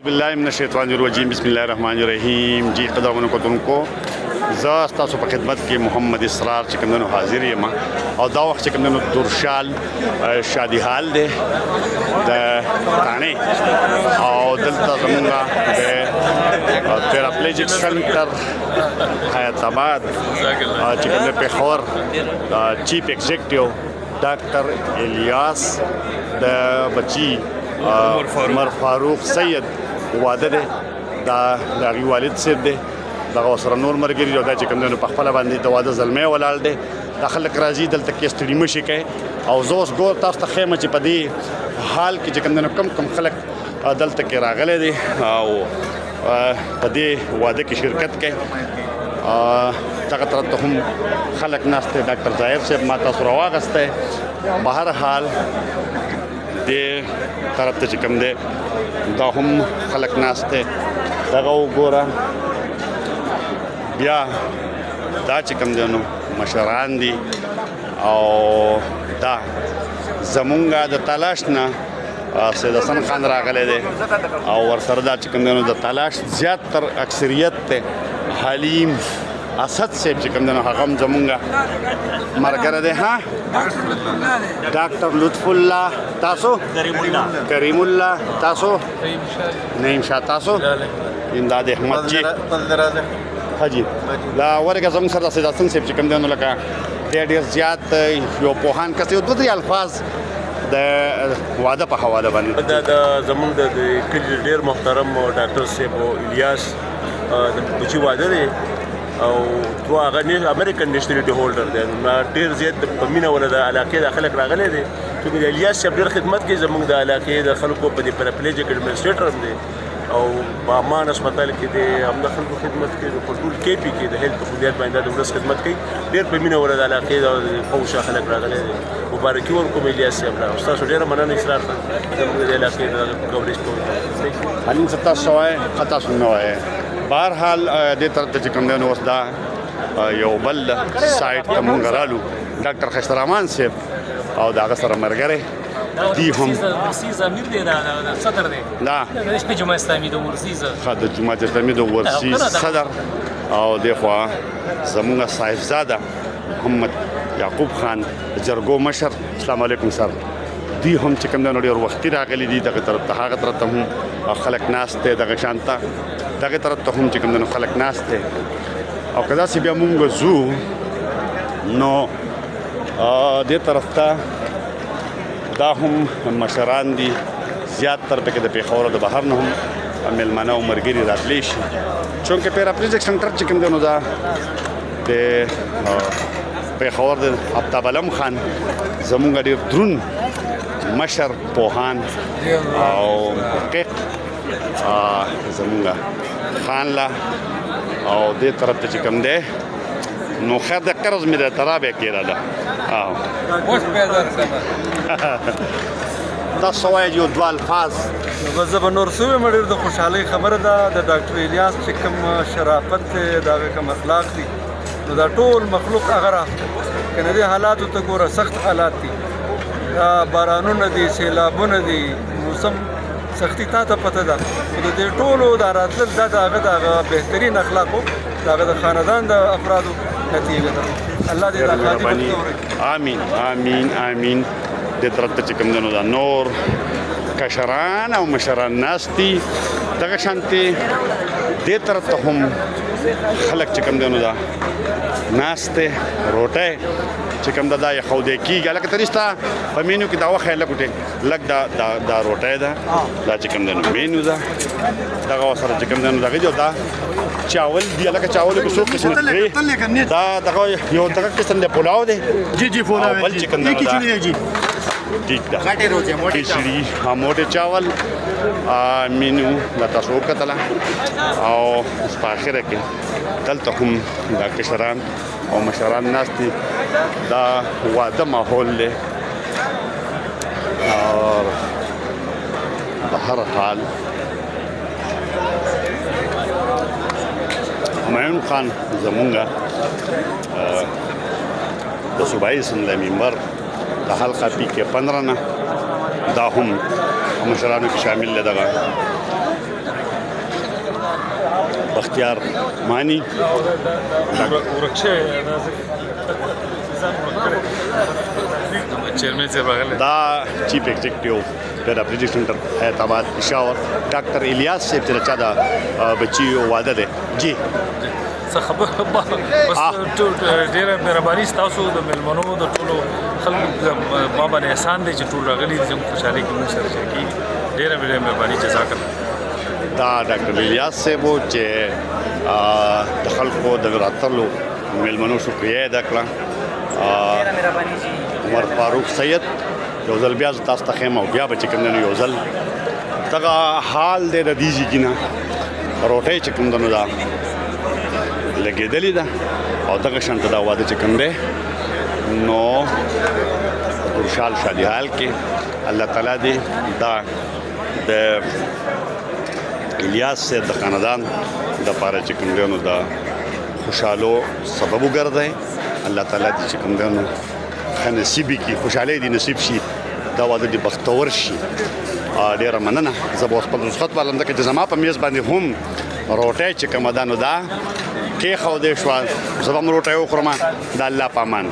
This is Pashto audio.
بالله من الشیطان الرجیم بسم الله الرحمن الرحیم. جی قدرمنو کتونکو زه ستاسو په خدمت کې محمد اسرار چې کوم نن حاضر یم او دا وخت چې کوم نن درشال شادي حال دی د تانه او دلته زمونږ د پیراپلیجیک سنټر حیات آباد چې کوم په خور چیف ایگزیکټیو ډاکټر الیاس د بچی عمر فاروق سید واده دی دا د هغې والد صاحب دی دغه ورسره نور ملګري او دا چې کوم دی نو په خپله باندې د واده زلمی ولاړ دی دا خلک راځي دلته کې ستړي مه شي کوي او زه اوس ګور تاسو ته ښیم چې په دې حال کې چې کوم دی نو کم خلک دلته کې راغلی دی او په دې واده کې شرکت کوي. دغه طرف ته هم خلک ناست دی. ډاکټر ظاهر صاحب ما تاسو راواغستی. په هر حال دې طرف ته چې کوم دی دا هم خلک ناست دی. دغه وګوره بیا دا چې کوم دی نو مشران دي او دا زمونږ د تلاش نه سید حسن خان راغلی دی او ورسره دا چې کوم دی نو د تلاش زیات تر اکثریت دی حلیم اسد صاحب چې کوم دی نو هغه هم زمونږ ملګری دی. ها ډاکټر لطف الله تاسو کریم الله تاسو نعیم شاه تاسو امداد احمد جی حاجی لا ورګه زموږ سره سید حسن صاحب چې کوم دی نو لکه ډېر زیات یو پوهان کس یو دوه الفاظ د واده په حواله باندې د زموږ د کلي ډېر محترم ډاکټر صاحب الیاس د بچي واده دی او دوه هغه امریکن نیشنلټي هولډر دی. ډېر زیات په مینه ولا د علاقې د خلک راغلی دی چې د الیاس صاحب ډېر خدمت کوي زموږ د علاقې د خلکو په دې پیراپلیجیک ایډمنسټریټر هم دی او په امان هسپتال کې دی هم د خلکو خدمت کوي په ټول کې پی کې د هیلث په بنیاد باندې د ولس خدمت کوي. ډېر په مینه ولا د علاقې د خوشا خلک راغلی دی. مبارکي ورکوم الیاس صاحب له تاسو ډېره مننه اسرار صاحب زموږ د علاقې د کوریج کوي حلیم صاحب تاسو وایي خطا سنو وایي. بهرحال دې طرف ته چې کوم دی نو اوس دا یو بل سایډ ته مونږ رالو ډاکټر خشت رحمان صاحب او د هغه سره ملګری دی هم ورسیز امیر دی دا صدر دی لا د جماعت اسلامي د ورسیز د جماعت اسلامي د ورسیز صدر او دغه زمونږ صاحبزاده محمد یعقوب خان جرګو مشر. السلام علیکم سر. دی هم چې کوم دی نو ډېر وختي راغلي دي دغه طرف ته هغه طرف ته هم خلک ناست دی دغه شانته دغه طرف ته هم چې کوم دی نو خلک ناست دی او که داسې بیا مونږ ځو نو دې طرف ته دا هم مشران دي زیات تر پکې د پېښور د بهر نه هم میلمانه او ملګري راتلی شي چونکې پیراپلیجیک سنټر چې کوم دی نو دا د پېښور د افتاب علم خان زمونږ ډېر دروند مشر پوهان او محقق زمونږ خان لا او دې طرف ته چې کوم دی نو خیر د قرض مې د ترابې کېدله تاسو وایئ یو دوه الفاظ زه به نور څه ووایم. ډېر د خوشحالۍ خبره ده د ډاکټر الیاس چې کوم شرافت دی د هغه کوم اخلاق دي نو دا ټول مخلوق هغه راخته که نه دې حالاتو ته ګوره سخت حالات دي بارانونه دي سیلابونه دي موسم سختی تا ته پته ده نو د دې ټولو دا راتلل دا د هغه د بهترین اخلاقو د هغه د خاندان د افرادو نتیجه ده. الله دې دا خاتمه آمین آمین آمین. دې طرف ته چې کوم دی نو دا نور کشران او مشران ناست دي دغه شانتې دې طرف ته هم خلک چې کوم دی نو دا ناست دی روټۍ چې کوم دا یخودی کېږي لکه تریسته په مینو کې دا وښیه لږ لږ دا روټۍ ده دا چې کوم دی نو مینو ده دغه سره چې کوم دی نو دغه دا چاول دی لکه چاول کې څو قسم دی دا دغه یو دغه قسم دی پلاو دی جی پلاو بل چې کوم دی ٹھیک ده کھچڑی موٹے چاول مینو دا تاسو وکتله او په اخره کې دلته هم دا کشران او مشران ناست دي دا واده ماحول دی او په هر حال همایون خان زمونږ د صوبایي اسمبلی ممبر د حلقه پی کې 15 نه دا هم مشرانو کې شامل دغه بختیار مانی چیرمن صاحب راغلی دا چیف ایگزیکټیو پیراپلیجیک سنټر حیات آباد پېښور ډاکټر الیاس صاحب چې د چا د بچي واده دی جی څه خبر بس ډېره مهرباني ستاسو د مېلمنو د ټولو خلکو ما باندې احسان دی چې ټول راغلي دي زموږ خوشحالي کې موږ سره شریکي ډېره مهرباني جزاک الله دا ډاکټر الیاس صاحب و چې د خلکو د راتلو مېلمنو شکریه ادا کړه عمر فاروق سید یو ځل بیا زه تاسو ته ښیم او بیا به چې کوم دی نو یو ځل دغه حال دی د دې ځای کې نه روټۍ چې کوم دی نو دا لګېدلې ده او دغه شانته دا واده چې کوم دی نو خوشحال شادي حال کې الله تعالی دې دا د الیاس صاحب د خاندان د پاره چې کوم دی نو دا خوشحالو سبب وګرځي الله تعالی دې چې کوم دی نو ښه نصیب کړي خوشحالۍ دې نصیب شي دا واده دې بختور شي ډېره مننه زه به اوس خپل رخصت والم ځکه چې زما په میز باندې هم روټۍ چې کومه ده نو دا کېښودې شوه زه به هم روټۍ وخورم د الله په امان